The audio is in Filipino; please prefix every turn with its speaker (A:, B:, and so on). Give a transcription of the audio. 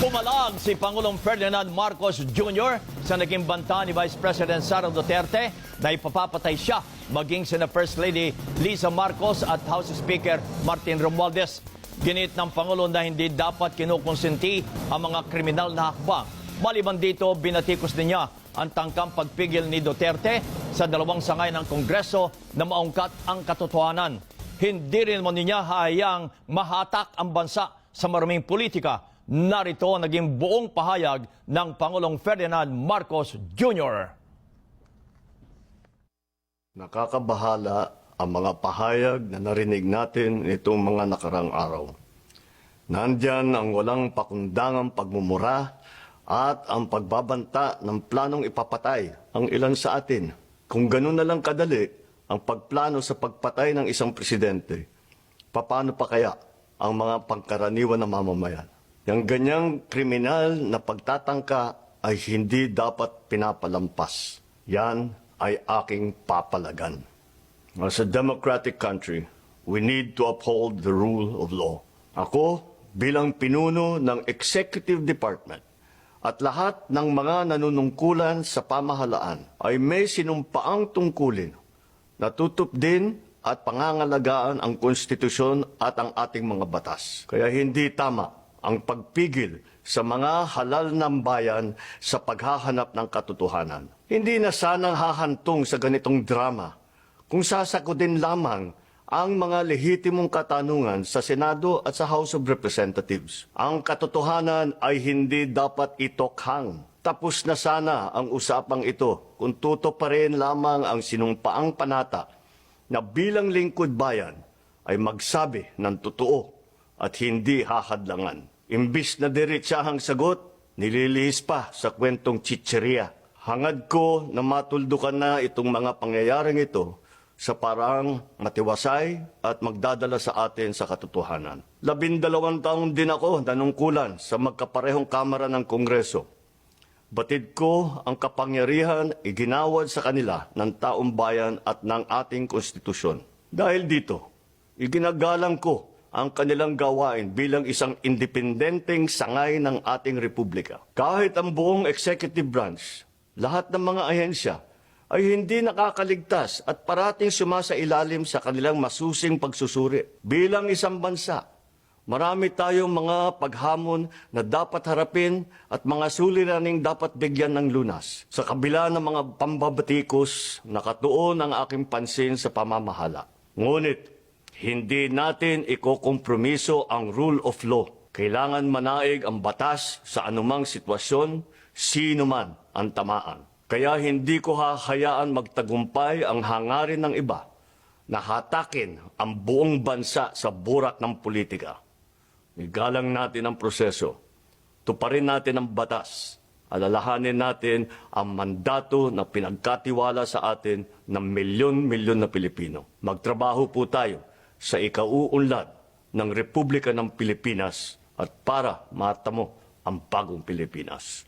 A: Pumalag si Pangulong Ferdinand Marcos Jr. sa naging banta ni Vice President Sara Duterte na ipapapatay siya maging sina First Lady Liza Marcos at House Speaker Martin Romualdez. Ginit ng Pangulo na hindi dapat kinukonsenti ang mga kriminal na hakbang. Maliban dito, binatikos din niya ang tangkang pagpigil ni Duterte sa dalawang sangay ng Kongreso na maungkat ang katotohanan. Hindi rin mo niya hayang mahatak ang bansa sa maruming politika. Narito ang naging buong pahayag ng Pangulong Ferdinand Marcos Jr.
B: Nakakabahala ang mga pahayag na narinig natin nitong mga nakarang araw. Nandyan ang walang pakundangang pagmumura at ang pagbabanta ng planong ipapatay ang ilan sa atin. Kung ganun na lang kadali ang pagplano sa pagpatay ng isang presidente, paano pa kaya ang mga pangkaraniwan na mamamayan? Yang ganyang kriminal na pagtatangka ay hindi dapat pinapalampas. Yan ay aking papalagan. As a democratic country, we need to uphold the rule of law. Ako, bilang pinuno ng Executive Department at lahat ng mga nanunungkulan sa pamahalaan ay may sinumpaang tungkulin na tutupdin at pangangalagaan ang konstitusyon at ang ating mga batas. Kaya hindi tama ang pagpigil sa mga halal ng bayan sa paghahanap ng katotohanan. Hindi na sanang hahantong sa ganitong drama kung sasagutin lamang ang mga lehitimong katanungan sa Senado at sa House of Representatives. Ang katotohanan ay hindi dapat itokhang. Tapos na sana ang usapang ito kung tutuparin lamang ang sinumpaang panata na bilang lingkod bayan ay magsabi ng totoo at hindi hahadlangan. Imbis na diretsahang sagot, nililihis pa sa kwentong chicheria. Hangad ko na matuldukan na itong mga pangyayaring ito sa parang matiwasay at magdadala sa atin sa katotohanan. 12 taon din ako nanungkulan sa magkaparehong kamara ng Kongreso. Batid ko ang kapangyarihan iginawad sa kanila ng taong bayan at ng ating konstitusyon. Dahil dito, iginagalang ko ang kanilang gawain bilang isang independenteng sangay ng ating republika. Kahit ang buong executive branch, lahat ng mga ahensya ay hindi nakakaligtas at parating sumasailalim sa kanilang masusing pagsusuri. Bilang isang bansa, marami tayong mga paghamon na dapat harapin at mga suliraning dapat bigyan ng lunas. Sa kabila ng mga pambabatikos, nakatuon ang aking pansin sa pamamahala. Ngunit, hindi natin ikokompromiso ang rule of law. Kailangan manaig ang batas sa anumang sitwasyon, sino man ang tamaan. Kaya hindi ko hahayaan magtagumpay ang hangarin ng iba na hatakin ang buong bansa sa burak ng politika. Igalang natin ang proseso, tuparin natin ang batas, alalahanin natin ang mandato na pinagkatiwala sa atin ng milyon-milyon na Pilipino. Magtrabaho po tayo sa ikauunlad ng Republika ng Pilipinas at para matamo ang bagong Pilipinas.